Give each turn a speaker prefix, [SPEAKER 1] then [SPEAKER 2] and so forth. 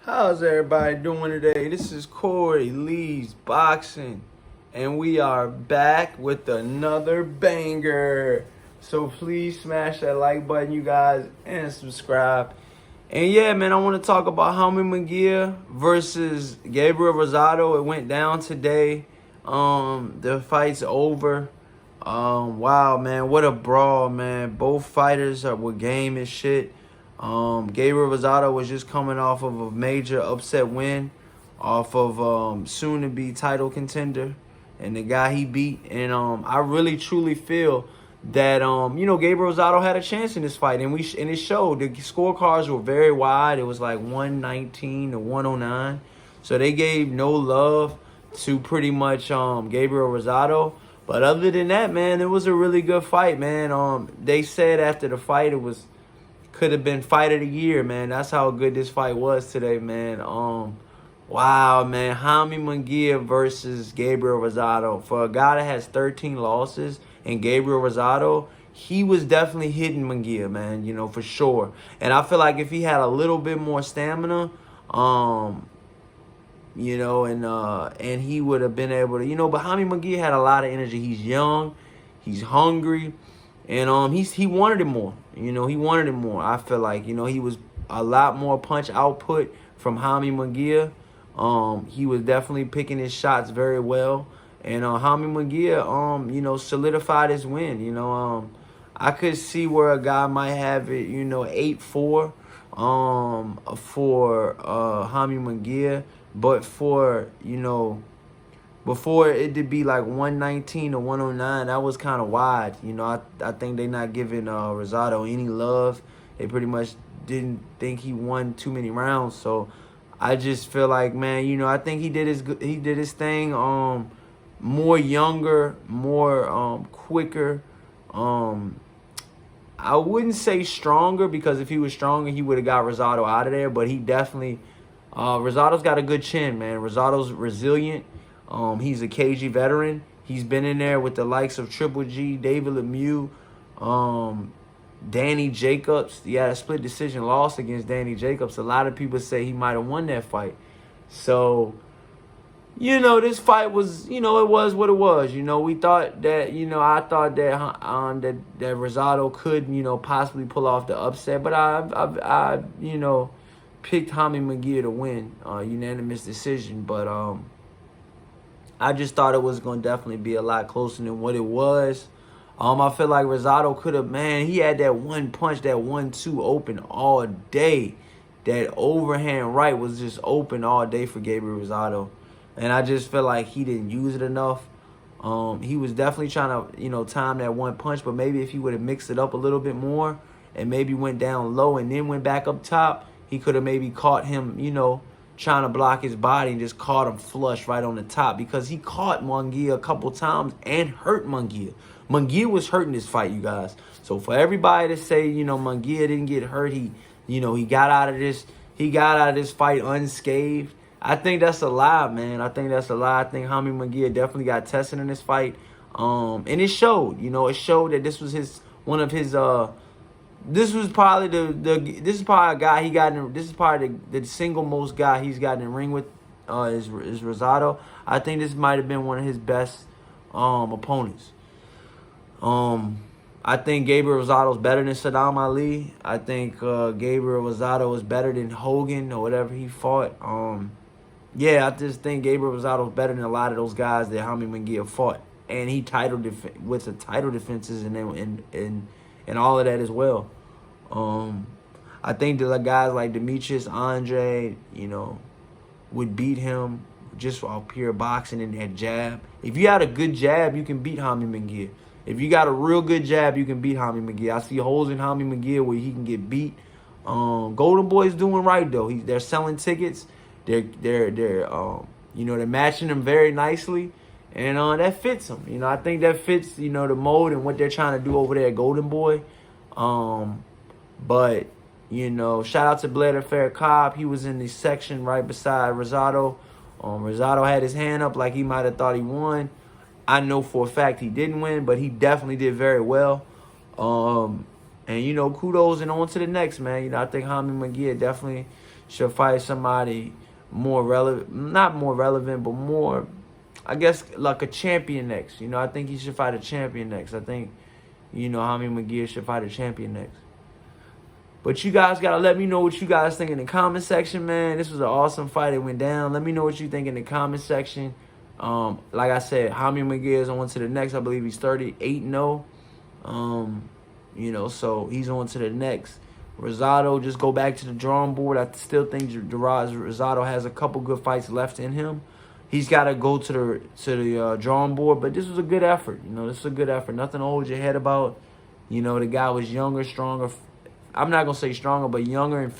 [SPEAKER 1] How's everybody doing today? This is Corey Lee's Boxing, and we are back with another banger. So please smash that like button, you guys, and subscribe. And yeah, man, I want to talk about Jaime Munguia versus Gabriel Rosado. It went down today. The fight's over. Wow, man, what a brawl, man. Both fighters were game as shit. Gabriel Rosado was just coming off of a major upset win off of soon-to-be title contender and the guy he beat. And I really, truly feel that, Gabriel Rosado had a chance in this fight. And it showed. The scorecards were very wide. It was like 119 to 109. So they gave no love to pretty much Gabriel Rosado. But other than that, man, it was a really good fight, man. They said after the fight could have been fight of the year, man. That's how good this fight was today, man. Wow, man. Jaime Munguia versus Gabriel Rosado. For a guy that has 13 losses and Gabriel Rosado, he was definitely hitting Munguia, man, for sure. And I feel like if he had a little bit more stamina, and he would have been able to, but Jaime Munguia had a lot of energy. He's young, he's hungry, and he wanted it more. He wanted it more. I feel like, he was a lot more punch output from Jaime Munguia. He was definitely picking his shots very well. And Jaime Munguia, solidified his win. I could see where a guy might have it, 8-4 for Jaime Munguia. But before it did be like 119 to 109, that was kind of wide. I think they're not giving Rosado any love. They pretty much didn't think he won too many rounds. So I just feel like, man, I think he did his thing. More younger, more quicker. I wouldn't say stronger, because if he was stronger, he would have got Rosado out of there. But he definitely, Rosado's got a good chin, man. Rosado's resilient. He's a KG veteran. He's been in there with the likes of Triple G, David Lemieux, Danny Jacobs. He had a split decision loss against Danny Jacobs. A lot of people say he might have won that fight. So, this fight was, it was what it was. We thought that, I thought that that Rosado could, possibly pull off the upset. But I picked Jaime Munguia to win, unanimous decision. But I just thought it was going to definitely be a lot closer than what it was. I feel like Rosado could have, he had that one punch, that 1-2 open all day. That overhand right was just open all day for Gabriel Rosado. And I just feel like he didn't use it enough. He was definitely trying to, time that one punch. But maybe if he would have mixed it up a little bit more and maybe went down low and then went back up top, he could have maybe caught him, trying to block his body, and just caught him flush right on the top, because he caught Munguia a couple times and hurt Munguia. Munguia was hurting this fight, you guys. So for everybody to say, Munguia didn't get hurt, he got out of this fight unscathed, I think that's a lie, man. I think that's a lie. I think Jaime Munguia definitely got tested in this fight. And it showed, it showed that this was this was probably this is probably a guy he got in. This is probably the single most guy he's gotten in the ring with is Rosado. I think this might have been one of his best opponents. I think Gabriel Rosado's better than Saddam Ali. I think Gabriel Rosado is better than Hogan or whatever he fought. I just think Gabriel Rosado's better than a lot of those guys that Jaime Munguia fought, and he with the title defenses and all of that as well. I think that guys like Demetrius Andre, would beat him just off pure boxing and that jab. If you had a good jab, you can beat Jaime Munguia. If you got a real good jab, you can beat Jaime Munguia. I see holes in Jaime Munguia where he can get beat. Golden Boy's doing right though. They're selling tickets. They're matching them very nicely, and that fits them. I think that fits the mode and what they're trying to do over there at Golden Boy. But shout out to Blair Fair Cobb. He was in the section right beside Rosado. Rosado had his hand up like he might have thought he won. I know for a fact he didn't win, but he definitely did very well. And kudos and on to the next, man. I think Jaime Munguia definitely should fight somebody more relevant, not more relevant, but more, I guess, like a champion next. You know, I think he should fight a champion next. I think, you know, Jaime Munguia should fight a champion next. But you guys got to let me know what you guys think in the comment section, man. This was an awesome fight. It went down. Let me know what you think in the comment section. Like I said, Jaime Munguia is on to the next. I believe he's 38-0. You know, so he's on to the next. Rosado, just go back to the drawing board. I still think Rosado has a couple good fights left in him. He's got to go to the drawing board. But this was a good effort. You know, this was a good effort. Nothing to hold your head about. You know, the guy was younger, stronger. I'm not going to say stronger, but younger and faster.